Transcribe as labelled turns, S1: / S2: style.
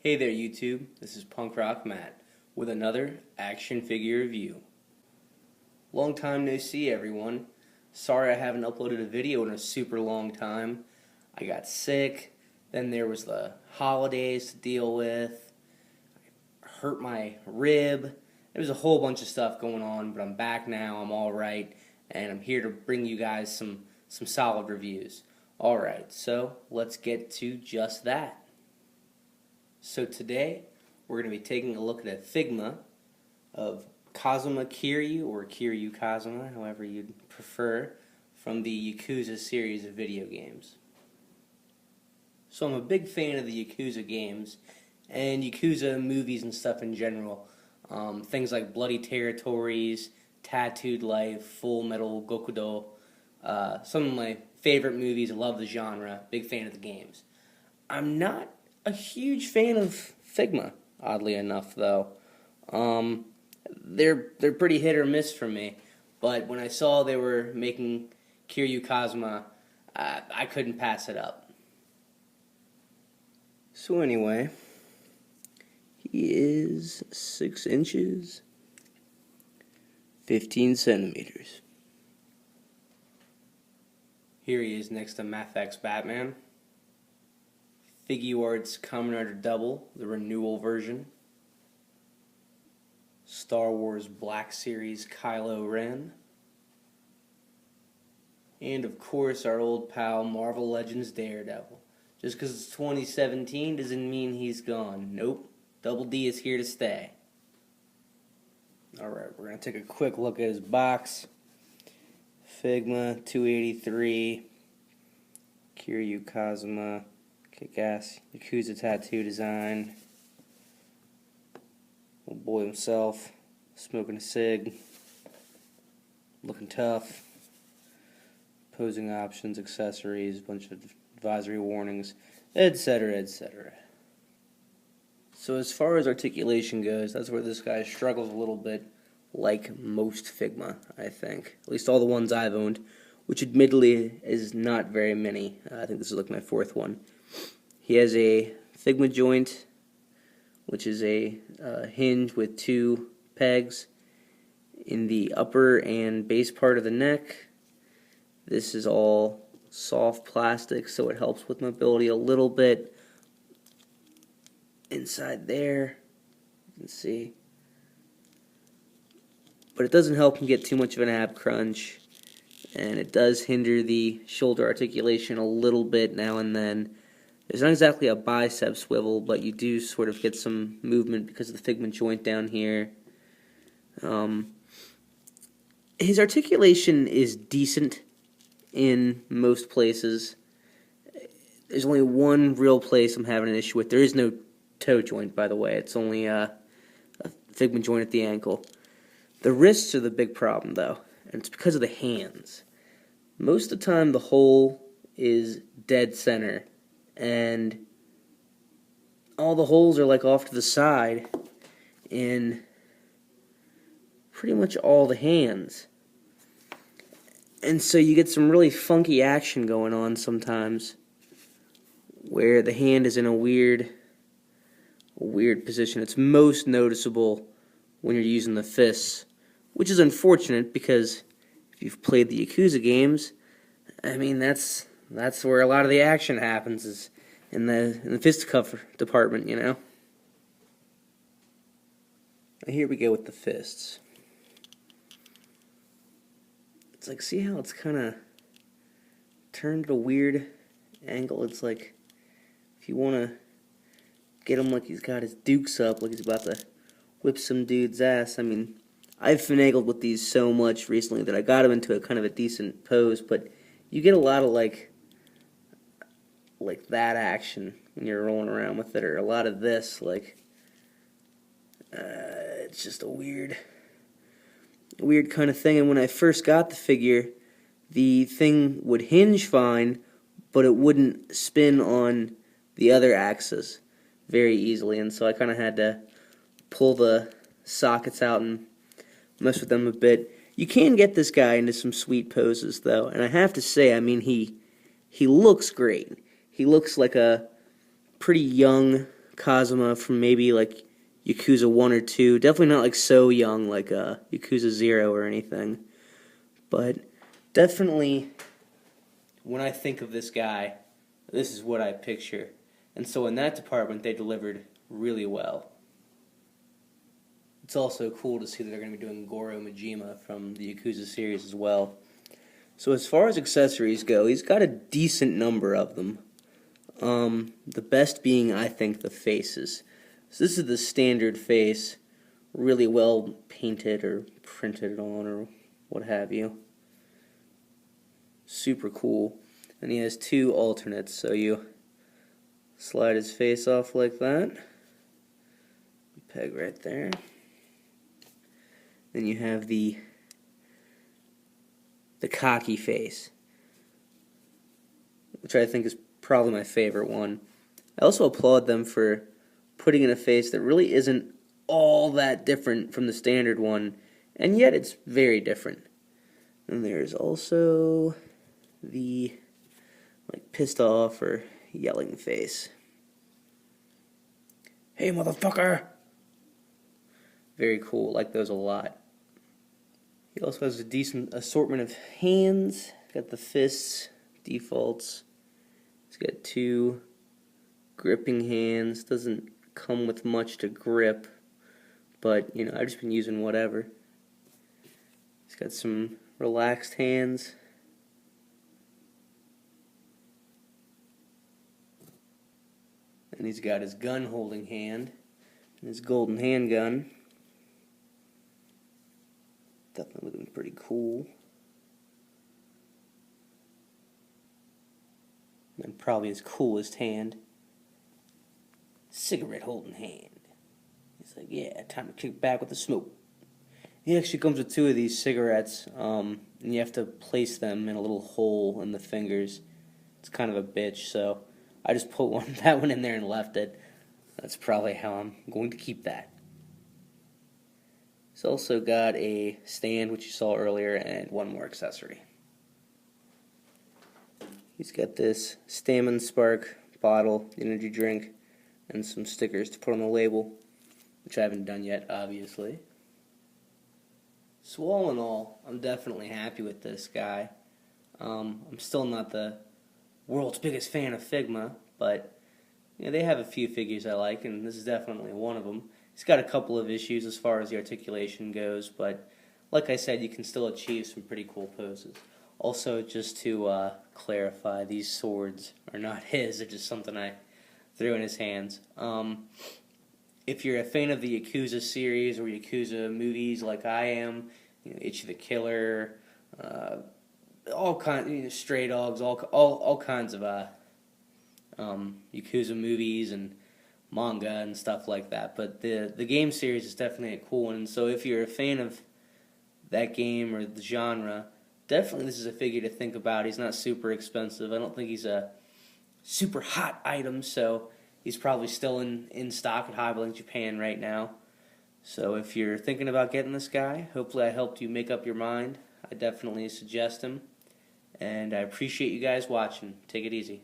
S1: Hey there YouTube, this is Punk Rock Matt with another action figure review. Long time no see everyone. Sorry I haven't uploaded a video in a super long time. I got sick, then there was the holidays to deal with, I hurt my rib, there was a whole bunch of stuff going on, but I'm back now, I'm alright, and I'm here to bring you guys some solid reviews. Alright, so let's get to just that. So today, we're going to be taking a look at a Figma of Kazuma Kiryu, or Kiryu Kazuma, however you'd prefer, from the Yakuza series of video games. So I'm a big fan of the Yakuza games, and Yakuza movies and stuff in general. Things like Bloody Territories, Tattooed Life, Full Metal Gokudo. Some of my favorite movies, I love the genre, big fan of the games. I'm not a huge fan of Figma, oddly enough, though. They're pretty hit or miss for me, but when I saw they were making Kiryu Kazuma, I couldn't pass it up. So anyway, he is 6 inches, 15 centimeters. Here he is next to Mathx Batman. Figuarts Kamen Rider Double, the renewal version. Star Wars Black Series Kylo Ren. And of course our old pal Marvel Legends Daredevil. Just because it's 2017 doesn't mean he's gone. Nope, Double D is here to stay. Alright, we're going to take a quick look at his box. Figma 283, Kiryu Kazuma, kick-ass Yakuza tattoo design. Old boy himself, smoking a cig, looking tough. Posing options, accessories, bunch of advisory warnings, etc., etc. So as far as articulation goes, that's where this guy struggles a little bit, like most Figma, I think. At least all the ones I've owned, which admittedly is not very many. I think this is like my 4th one. He has a Figma joint, which is a hinge with 2 pegs in the upper and base part of the neck. This is all soft plastic, so it helps with mobility a little bit. Inside there, you can see. But it doesn't help him get too much of an ab crunch, and it does hinder the shoulder articulation a little bit now and then. There's not exactly a bicep swivel, but you do sort of get some movement because of the Figma joint down here. His articulation is decent in most places. There's only one real place I'm having an issue with. There is no toe joint, by the way. It's only a Figma joint at the ankle. The wrists are the big problem, though, and it's because of the hands. Most of the time, the hole is dead center, and all the holes are like off to the side in pretty much all the hands. And so you get some really funky action going on sometimes, where the hand is in a weird position. It's most noticeable when you're using the fists, which is unfortunate because if you've played the Yakuza games, I mean that's where a lot of the action happens, is in the fisticuff department, you know. Here we go with the fists. It's like, see how it's kind of turned at a weird angle? It's like, if you want to get him like he's got his dukes up, like he's about to whip some dude's ass. I mean, I've finagled with these so much recently that I got him into a kind of a decent pose, but you get a lot of like that action when you're rolling around with it, or a lot of this, like, it's just a weird kind of thing. And when I first got the figure, the thing would hinge fine, but it wouldn't spin on the other axis very easily, and so I kind of had to pull the sockets out and mess with them a bit. You can get this guy into some sweet poses, though, and I have to say, I mean, he looks great. He looks like a pretty young Kazuma from maybe like Yakuza 1 or 2. Definitely not like so young like Yakuza 0 or anything. But definitely when I think of this guy, this is what I picture. And so in that department, they delivered really well. It's also cool to see that they're going to be doing Goro Majima from the Yakuza series as well. So as far as accessories go, he's got a decent number of them. The best being, I think, the faces. So this is the standard face, really well painted or printed on or what have you. Super cool. And he has two alternates, so you slide his face off like that. Peg right there. Then you have the cocky face, which I think is probably my favorite one. I also applaud them for putting in a face that really isn't all that different from the standard one, and yet it's very different. And there's also the pissed off or yelling face. Hey, motherfucker! Very cool. Like those a lot. He also has a decent assortment of hands. Got the fists, defaults. He's got two gripping hands. Doesn't come with much to grip, but I've just been using whatever. He's got some relaxed hands. And he's got his gun holding hand and his golden handgun. Definitely looking pretty cool. And probably his coolest hand. Cigarette holding hand. He's like, yeah, time to kick back with the smoke. He actually comes with two of these cigarettes, and you have to place them in a little hole in the fingers. It's kind of a bitch, so I just put that one in there and left it. That's probably how I'm going to keep that. He's also got a stand, which you saw earlier, and one more accessory. He's got this Stamina Spark bottle, energy drink, and some stickers to put on the label, which I haven't done yet, obviously. So all in all, I'm definitely happy with this guy. I'm still not the world's biggest fan of Figma, but they have a few figures I like, and this is definitely one of them. He's got a couple of issues as far as the articulation goes, but like I said, you can still achieve some pretty cool poses. Also, just to clarify, these swords are not his, they're just something I threw in his hands. If you're a fan of the Yakuza series or Yakuza movies like I am, Itchy the Killer, all kinds, Stray Dogs, all kinds of Yakuza movies and manga and stuff like that. But the game series is definitely a cool one. And so if you're a fan of that game or the genre, definitely this is a figure to think about. He's not super expensive. I don't think he's a super hot item, so he's probably still in stock at High Japan right now. So if you're thinking about getting this guy, hopefully I helped you make up your mind. I definitely suggest him. And I appreciate you guys watching. Take it easy.